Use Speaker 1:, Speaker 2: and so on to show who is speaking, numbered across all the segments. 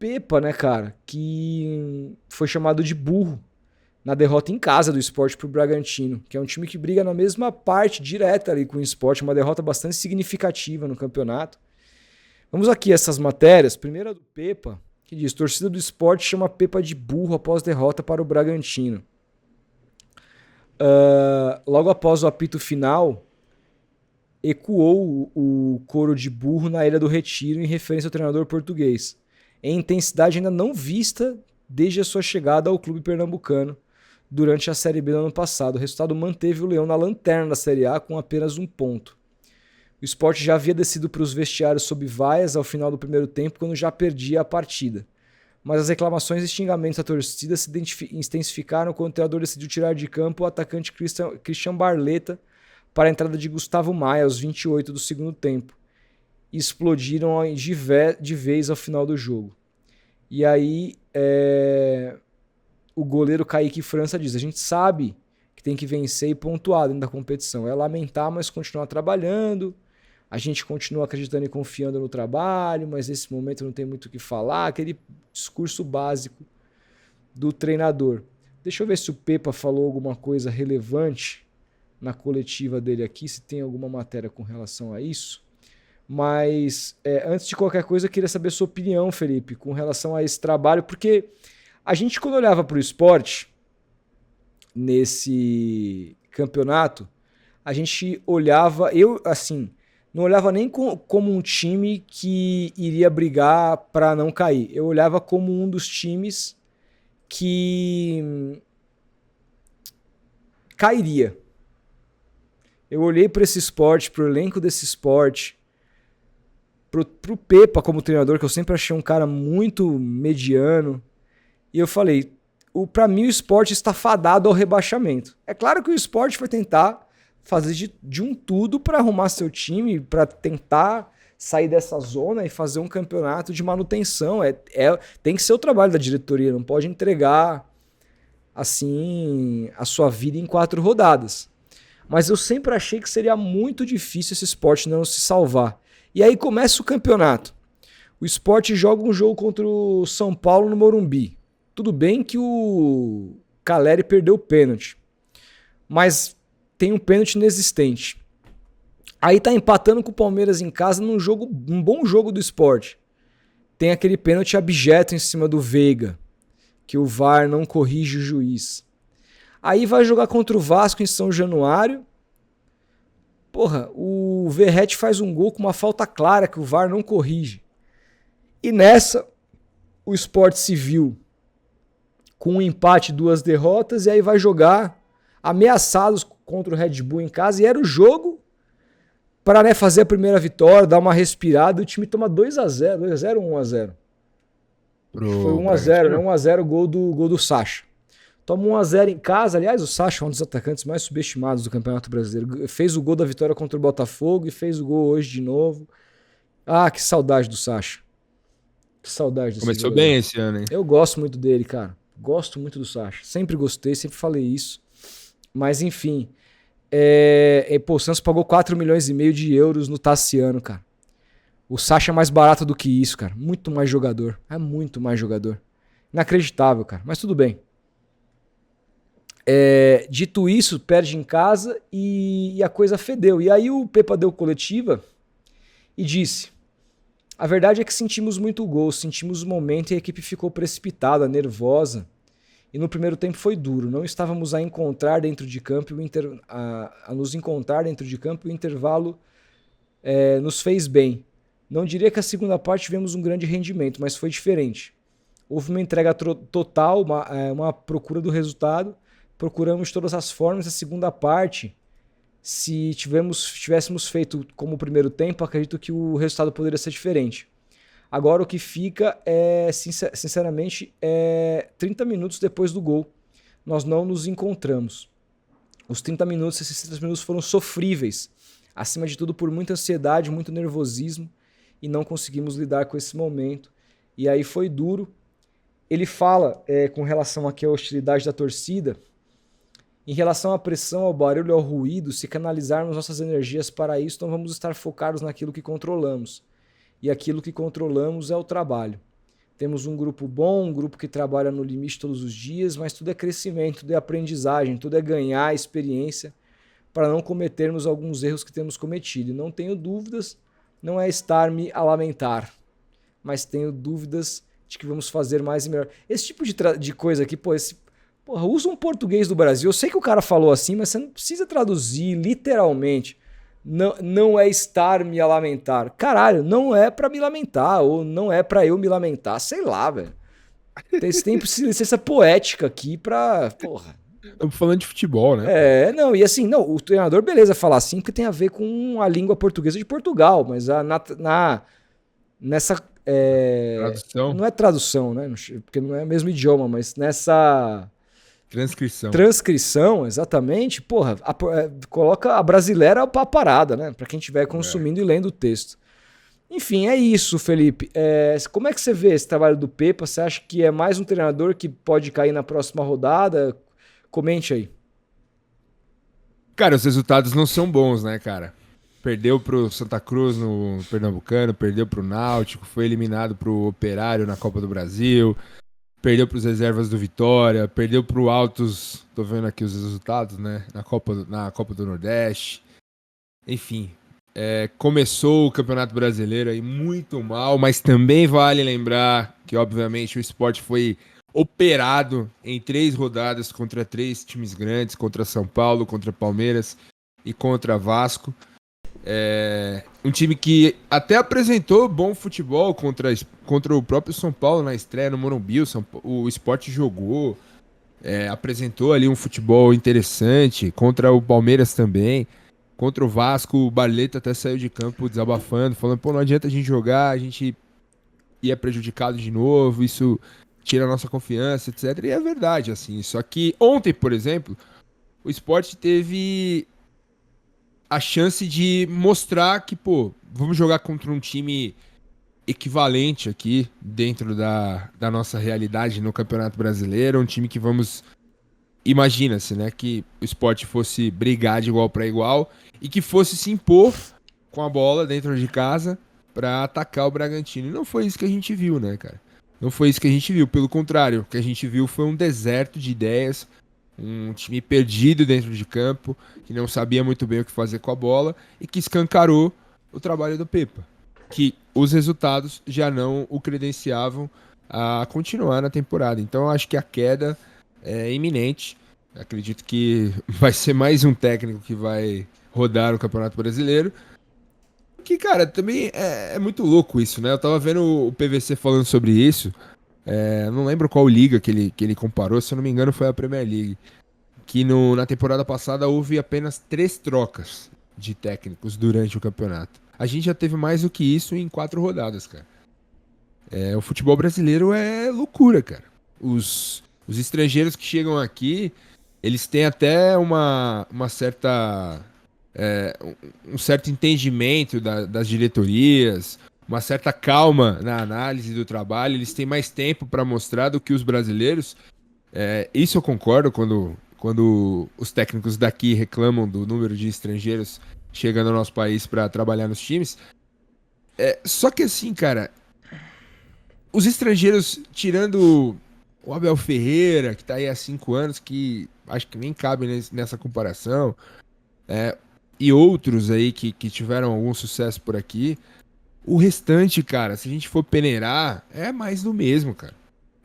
Speaker 1: Pepa, né, cara, que foi chamado de burro na derrota em casa do Sport pro Bragantino, que é um time que briga na mesma parte direta ali com o Sport, uma derrota bastante significativa no campeonato. Vamos aqui essas matérias. Primeira do Pepa, que diz: torcida do Sport chama Pepa de burro após derrota para o Bragantino. Logo após o apito final, ecoou o coro de burro na Ilha do Retiro em referência ao treinador português, em intensidade ainda não vista desde a sua chegada ao clube pernambucano durante a Série B do ano passado. O resultado manteve o Leão na lanterna da Série A com apenas 1 ponto. O Sport já havia descido para os vestiários sob vaias ao final do primeiro tempo, quando já perdia a partida. Mas as reclamações e xingamentos da torcida se intensificaram quando o treinador decidiu tirar de campo o atacante Christian Barletta para a entrada de Gustavo Maia aos 28 do segundo tempo. E explodiram de vez ao final do jogo. E aí o goleiro Kaique França diz: a gente sabe que tem que vencer e pontuar dentro da competição. É lamentar, mas continuar trabalhando. A gente continua acreditando e confiando no trabalho, mas nesse momento não tem muito o que falar. Aquele discurso básico do treinador. Deixa eu ver se o Pepa falou alguma coisa relevante na coletiva dele aqui, se tem alguma matéria com relação a isso. Mas antes de qualquer coisa, eu queria saber a sua opinião, Felipe, com relação a esse trabalho, porque a gente, quando olhava para o Sport nesse campeonato, a gente olhava, não olhava nem como um time que iria brigar para não cair. Eu olhava como um dos times que cairia. Eu olhei para esse Sport, para o elenco desse Sport, pro Pepa como treinador, que eu sempre achei um cara muito mediano, e eu falei, para mim o Sport está fadado ao rebaixamento. É claro que o Sport vai tentar fazer de um tudo para arrumar seu time, para tentar sair dessa zona e fazer um campeonato de manutenção. Tem que ser o trabalho da diretoria, não pode entregar assim a sua vida em 4 rodadas. Mas eu sempre achei que seria muito difícil esse Sport não se salvar. E aí começa o campeonato. O Sport joga um jogo contra o São Paulo no Morumbi. Tudo bem que o Caleri perdeu o pênalti, mas tem um pênalti inexistente. Aí tá empatando com o Palmeiras em casa um bom jogo do Sport. Tem aquele pênalti abjeto em cima do Veiga, que o VAR não corrige o juiz. Aí vai jogar contra o Vasco em São Januário. Porra, o Verratti faz um gol com uma falta clara que o VAR não corrige. E nessa, o Sport se viu com um empate, 2 derrotas, e aí vai jogar ameaçados contra o Red Bull em casa, e era o jogo para fazer a primeira vitória, dar uma respirada, e o time toma 2x0, 2x0 ou 1x0? Foi 1x0, né? 1x0 gol do Sacha. Toma 1x0 em casa. Aliás, o Sacha é um dos atacantes mais subestimados do Campeonato Brasileiro. Fez o gol da vitória contra o Botafogo e fez o gol hoje de novo. Ah, que saudade do Sacha. Que saudade desse
Speaker 2: Começou
Speaker 1: jogador.
Speaker 2: bem esse ano, hein?
Speaker 1: Eu gosto muito dele, cara. Gosto muito do Sacha. Sempre gostei, sempre falei isso. Mas, enfim. O Santos pagou 4,5 milhões de euros no Tassiano, cara. O Sacha é mais barato do que isso, cara. Muito mais jogador. É muito mais jogador. Inacreditável, cara. Mas tudo bem. Dito isso, perde em casa e a coisa fedeu. E aí o Pepa deu coletiva e disse: a verdade é que sentimos muito gol, sentimos o momento e a equipe ficou precipitada, nervosa. E no primeiro tempo foi duro. Não estávamos a encontrar dentro de campo a nos encontrar dentro de campo e o intervalo nos fez bem. Não diria que a segunda parte tivemos um grande rendimento, mas foi diferente. Houve uma entrega total, uma procura do resultado. Procuramos de todas as formas. A segunda parte, se tivéssemos feito como o primeiro tempo, acredito que o resultado poderia ser diferente. Agora o que fica sinceramente, 30 minutos depois do gol. Nós não nos encontramos. Esses 30 minutos foram sofríveis. Acima de tudo por muita ansiedade, muito nervosismo. E não conseguimos lidar com esse momento. E aí foi duro. Ele fala com relação aqui à hostilidade da torcida. Em relação à pressão, ao barulho, ao ruído, se canalizarmos nossas energias para isso, não vamos estar focados naquilo que controlamos. E aquilo que controlamos é o trabalho. Temos um grupo bom, um grupo que trabalha no limite todos os dias, mas tudo é crescimento, tudo é aprendizagem, tudo é ganhar experiência para não cometermos alguns erros que temos cometido. E não tenho dúvidas, não é estar-me a lamentar, mas tenho dúvidas de que vamos fazer mais e melhor. Esse tipo de coisa aqui, porra, usa um português do Brasil. Eu sei que o cara falou assim, mas você não precisa traduzir literalmente. Não é estar-me a lamentar. Caralho, não é pra me lamentar, ou não é pra eu me lamentar. Sei lá, velho. Você tem licença poética aqui pra... Porra.
Speaker 2: Estamos falando de futebol, né?
Speaker 1: Não, e assim, não, o treinador, beleza, falar assim, porque tem a ver com a língua portuguesa de Portugal, mas nessa...
Speaker 2: Tradução.
Speaker 1: Não é tradução, né? Porque não é o mesmo idioma, mas nessa... Transcrição, exatamente. Porra, coloca a brasileira pra parada, né? Pra quem estiver consumindo e lendo o texto. Enfim, é isso, Felipe. Como é que você vê esse trabalho do Pepa? Você acha que é mais um treinador que pode cair na próxima rodada? Comente aí.
Speaker 2: Cara, os resultados não são bons, né, cara? Perdeu pro Santa Cruz no Pernambucano, perdeu pro Náutico, foi eliminado pro Operário na Copa do Brasil, perdeu pros reservas do Vitória, perdeu pro Altos, tô vendo aqui os resultados, né, na Copa do Nordeste. Enfim, começou o Campeonato Brasileiro aí muito mal, mas também vale lembrar que, obviamente, o Sport foi operado em 3 rodadas contra 3 times grandes, contra São Paulo, contra Palmeiras e contra Vasco. Um time que até apresentou bom futebol contra o próprio São Paulo na estreia no Morumbi. O Sport jogou, apresentou ali um futebol interessante contra o Palmeiras também. Contra o Vasco, o Barleta até saiu de campo desabafando, falando, pô, não adianta a gente jogar, a gente ia prejudicado de novo, isso tira a nossa confiança, etc. E é verdade, assim. Só que ontem, por exemplo, o Sport teve a chance de mostrar que, pô, vamos jogar contra um time equivalente aqui dentro da nossa realidade no Campeonato Brasileiro, um time que imagina-se, né, que o Sport fosse brigar de igual para igual e que fosse se impor com a bola dentro de casa para atacar o Bragantino. E não foi isso que a gente viu, né, cara? Não foi isso que a gente viu. Pelo contrário, o que a gente viu foi um deserto de ideias, um time perdido dentro de campo, que não sabia muito bem o que fazer com a bola e que escancarou o trabalho do Pepa. Que os resultados já não o credenciavam a continuar na temporada. Então eu acho que a queda é iminente. Acredito que vai ser mais um técnico que vai rodar no Campeonato Brasileiro. Que, cara, também é muito louco isso, né? Eu tava vendo o PVC falando sobre isso. Não lembro qual liga que ele comparou, se eu não me engano foi a Premier League. Que na temporada passada houve apenas 3 trocas de técnicos durante o campeonato. A gente já teve mais do que isso em 4 rodadas, cara. O futebol brasileiro é loucura, cara. Os estrangeiros que chegam aqui, eles têm até uma certa... um certo entendimento das diretorias, uma certa calma na análise do trabalho, eles têm mais tempo para mostrar do que os brasileiros. Isso eu concordo quando os técnicos daqui reclamam do número de estrangeiros chegando ao nosso país para trabalhar nos times. Só que assim, cara, os estrangeiros, tirando o Abel Ferreira, que tá aí há 5 anos, que acho que nem cabe nessa comparação, e outros aí que tiveram algum sucesso por aqui, o restante, cara, se a gente for peneirar, é mais do mesmo, cara.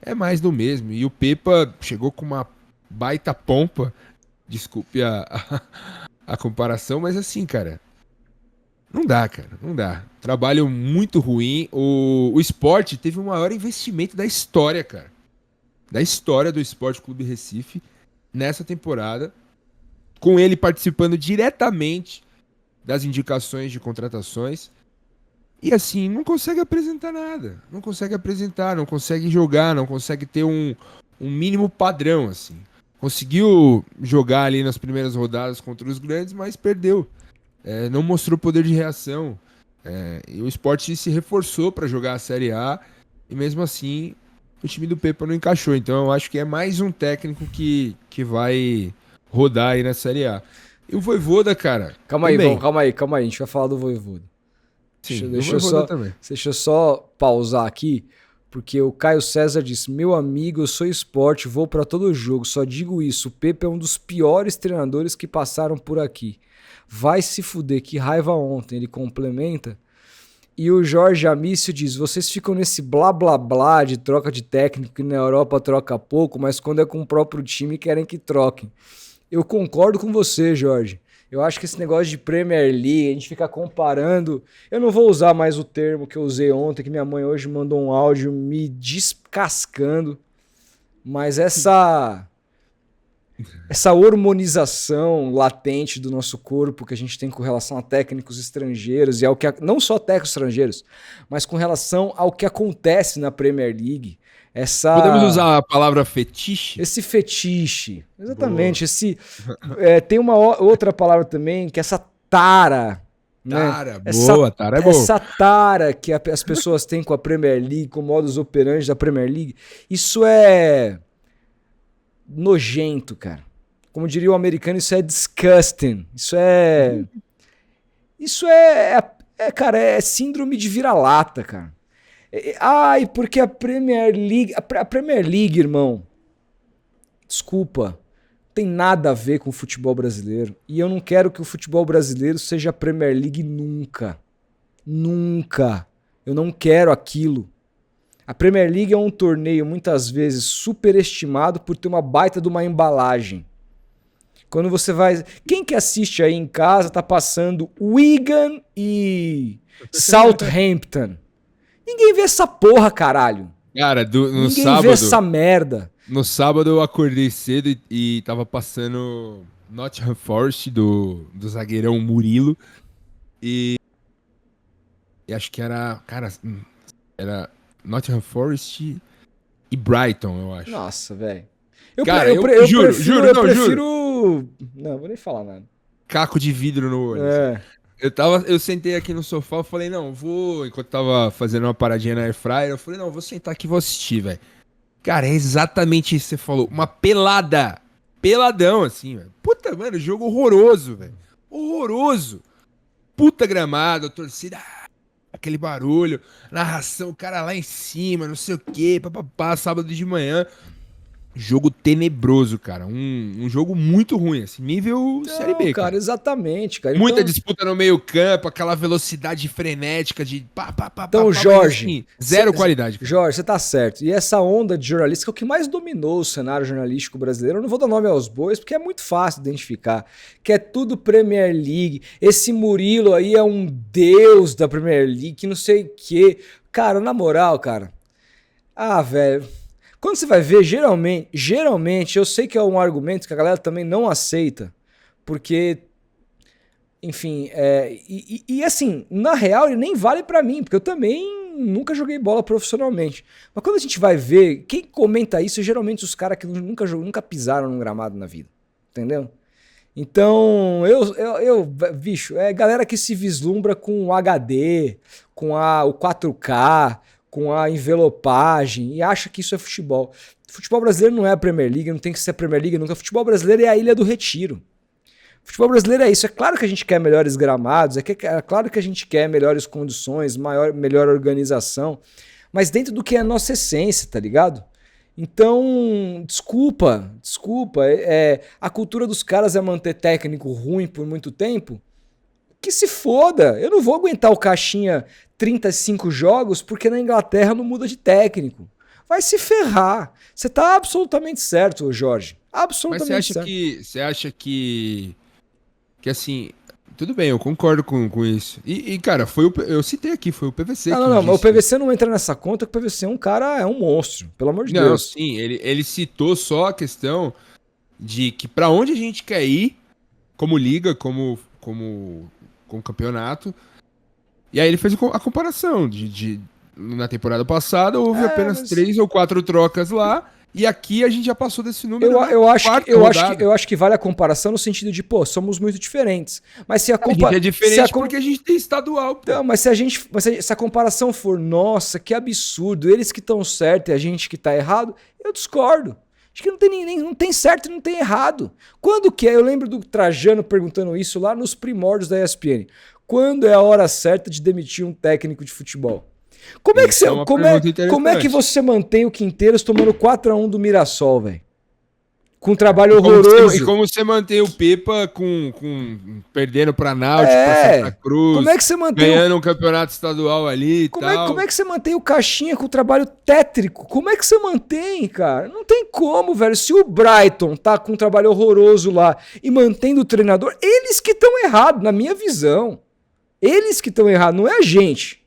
Speaker 2: É mais do mesmo. E o Pepa chegou com uma baita pompa, desculpe a comparação, mas assim, cara, não dá, cara, não dá. Trabalho muito ruim. O Sport teve o maior investimento da história, cara. Da história do Sport Clube Recife nessa temporada, com ele participando diretamente das indicações de contratações. E assim, não consegue apresentar nada. Não consegue apresentar, não consegue jogar, não consegue ter um mínimo padrão, assim. Conseguiu jogar ali nas primeiras rodadas contra os grandes, mas perdeu. Não mostrou poder de reação. E o Sport se reforçou para jogar a Série A, e mesmo assim o time do Pepa não encaixou. Então eu acho que é mais um técnico que vai rodar aí na Série A. E o Vojvoda, cara...
Speaker 1: Calma aí, calma aí. A gente vai falar do Vojvoda.
Speaker 2: Sim,
Speaker 1: Deixa eu só pausar aqui, Porque o Caio César disse: meu amigo, eu sou esporte, vou pra todo jogo, só digo isso, o Pepe é um dos piores treinadores que passaram por aqui. Vai se fuder, que raiva ontem, ele complementa. E o Jorge Amício diz: vocês ficam nesse blá blá blá de troca de técnico, que na Europa troca pouco, mas quando é com o próprio time querem que troquem. Eu concordo com você, Jorge. Eu acho que esse negócio de Premier League, a gente fica comparando. Eu não vou usar mais o termo que eu usei ontem, que minha mãe hoje mandou um áudio me descascando. Mas essa hormonização latente do nosso corpo que a gente tem com relação a técnicos estrangeiros e ao que não só técnicos estrangeiros, mas com relação ao que acontece na Premier League.
Speaker 2: Podemos usar a palavra fetiche?
Speaker 1: Esse fetiche, exatamente. Tem uma outra palavra também, que é essa tara.
Speaker 2: Tara,
Speaker 1: né?
Speaker 2: Boa, tara é boa.
Speaker 1: Essa tara que as pessoas têm com a Premier League, com o modus operandi da Premier League, isso é nojento, cara. Como diria o americano, isso é disgusting. Cara, é síndrome de vira-lata, cara. Ai, porque a Premier League, irmão, desculpa, tem nada a ver com o futebol brasileiro. E eu não quero que o futebol brasileiro seja a Premier League nunca. Nunca. Eu não quero aquilo. A Premier League é um torneio muitas vezes superestimado por ter uma baita de uma embalagem. Quando você vai... Quem que assiste aí em casa tá passando Wigan e Southampton? Ninguém vê essa porra, caralho.
Speaker 2: Cara, no
Speaker 1: Ninguém
Speaker 2: sábado...
Speaker 1: vê essa merda.
Speaker 2: No sábado eu acordei cedo e tava passando Nottingham Forest do zagueirão Murilo. E acho que era... Cara, era Nottingham Forest e Brighton, eu acho.
Speaker 1: Nossa, velho.
Speaker 2: Cara, eu
Speaker 1: prefiro... Não, vou nem falar nada.
Speaker 2: Caco de vidro no olho.
Speaker 1: É.
Speaker 2: Eu sentei aqui no sofá, eu falei, não, enquanto tava fazendo uma paradinha na airfryer, eu falei, não, vou sentar aqui e vou assistir, velho. Cara, é exatamente isso que você falou. Uma pelada. Peladão, assim, velho. Puta, mano, jogo horroroso, velho. Horroroso. Puta gramado, torcida, aquele barulho, narração, o cara lá em cima, não sei o quê, papapá, sábado de manhã. Jogo tenebroso, cara. Um jogo muito ruim, assim, nível Série B,
Speaker 1: cara. Exatamente, cara.
Speaker 2: Muita disputa no meio campo, aquela velocidade frenética de
Speaker 1: Então, Jorge...
Speaker 2: Assim, zero qualidade. Cara.
Speaker 1: Jorge, você tá certo. E essa onda de jornalística é o que mais dominou o cenário jornalístico brasileiro. Eu não vou dar nome aos bois, porque é muito fácil identificar. Que é tudo Premier League. Esse Murilo aí é um deus da Premier League, que não sei o quê. Cara, na moral, cara... Ah, velho... Quando você vai ver, geralmente, eu sei que é um argumento que a galera também não aceita, porque, enfim, assim, na real ele nem vale pra mim, porque eu também nunca joguei bola profissionalmente. Mas quando a gente vai ver, quem comenta isso é geralmente os caras que nunca pisaram num gramado na vida, entendeu? Então, bicho, é galera que se vislumbra com o HD, com o 4K, com a envelopagem e acha que isso é futebol. Futebol brasileiro não é a Premier League, não tem que ser a Premier League nunca. Futebol brasileiro é a Ilha do Retiro. Futebol brasileiro é isso. É claro que a gente quer melhores gramados, é claro que a gente quer melhores condições, melhor organização, mas dentro do que é a nossa essência, tá ligado? Então, desculpa. A cultura dos caras é manter técnico ruim por muito tempo. Que se foda, eu não vou aguentar o Caixinha 35 jogos porque na Inglaterra não muda de técnico. Vai se ferrar. Você tá absolutamente certo, Jorge. Absolutamente certo.
Speaker 2: Mas você acha que assim, tudo bem, eu concordo com isso. E cara, eu citei aqui, foi o PVC que
Speaker 1: Não, mas o PVC não entra nessa conta, que o PVC é um cara, é um monstro, pelo amor de Deus.
Speaker 2: Não, sim, ele citou só a questão de que pra onde a gente quer ir, como liga, como campeonato. E aí ele fez a comparação na temporada passada houve apenas 3 ou 4 trocas lá, e aqui a gente já passou desse número.
Speaker 1: Eu acho que vale a comparação no sentido de, pô, somos muito diferentes. Mas se a
Speaker 2: comparação é diferente porque a gente tem estadual. Pô.
Speaker 1: Não, mas se a comparação for, nossa, que absurdo, eles que estão certo e a gente que tá errado, eu discordo. Acho que não tem certo e não tem errado. Quando que é? Eu lembro do Trajano perguntando isso lá nos primórdios da ESPN. Quando é a hora certa de demitir um técnico de futebol? Como é que,
Speaker 2: Isso é uma pergunta
Speaker 1: como é que
Speaker 2: interessante.
Speaker 1: você mantém o Quinteiros tomando 4-1 do Mirassol, velho? Com um trabalho horroroso.
Speaker 2: E como você mantém o Pepa perdendo pra Náutico, pra Santa
Speaker 1: Como é
Speaker 2: Cruz,
Speaker 1: que você mantém
Speaker 2: ganhando um campeonato estadual ali e
Speaker 1: como
Speaker 2: tal.
Speaker 1: é que você mantém o Caixinha com o trabalho tétrico? Como é que você mantém, cara? Não tem como, velho. Se o Brighton tá com um trabalho horroroso lá e mantendo o treinador, eles que estão errados, na minha visão. Eles que estão errados, não é a gente.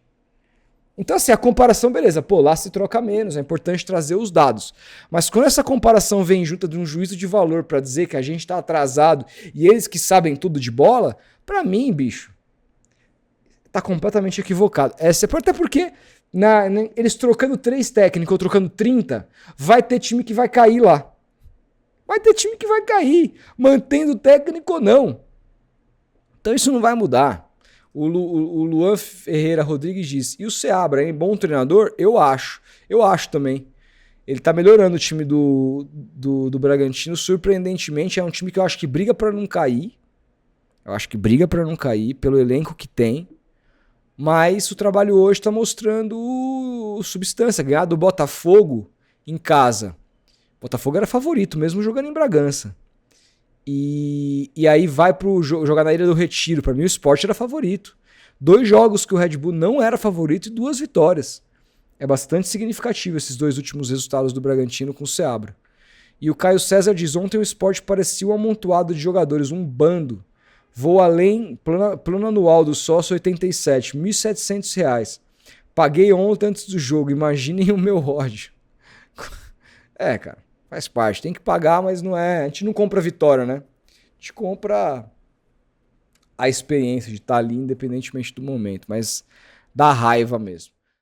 Speaker 1: Então, assim, a comparação, beleza. Pô, lá se troca menos, é importante trazer os dados. Mas quando essa comparação vem junto de um juízo de valor pra dizer que a gente tá atrasado e eles que sabem tudo de bola, pra mim, bicho, tá completamente equivocado. Até porque eles trocando 3 técnicos ou trocando 30, vai ter time que vai cair lá. Vai ter time que vai cair, mantendo o técnico ou não. Então isso não vai mudar. O Luan Ferreira Rodrigues diz, e o Seabra, hein? Bom treinador? Eu acho. Eu acho também. Ele tá melhorando o time do Bragantino. Surpreendentemente, é um time que eu acho que briga pra não cair. Eu acho que briga pra não cair, pelo elenco que tem. Mas o trabalho hoje tá mostrando substância. Ganhar do Botafogo em casa. O Botafogo era favorito, mesmo jogando em Bragança. E aí vai pro jogar na Ilha do Retiro. Pra mim o Sport era favorito. 2 jogos que o Red Bull não era favorito e 2 vitórias. É bastante significativo esses 2 últimos resultados do Bragantino com o Seabra. E o Caio César diz, ontem o Sport parecia um amontoado de jogadores, um bando. Vou além, plano anual do sócio 87, R$ 1.700. Paguei ontem antes do jogo, imaginem o meu ódio. É, cara, faz parte, tem que pagar, mas não é... A gente não compra vitória, né? A gente compra a experiência de estar ali, independentemente do momento, mas dá raiva mesmo.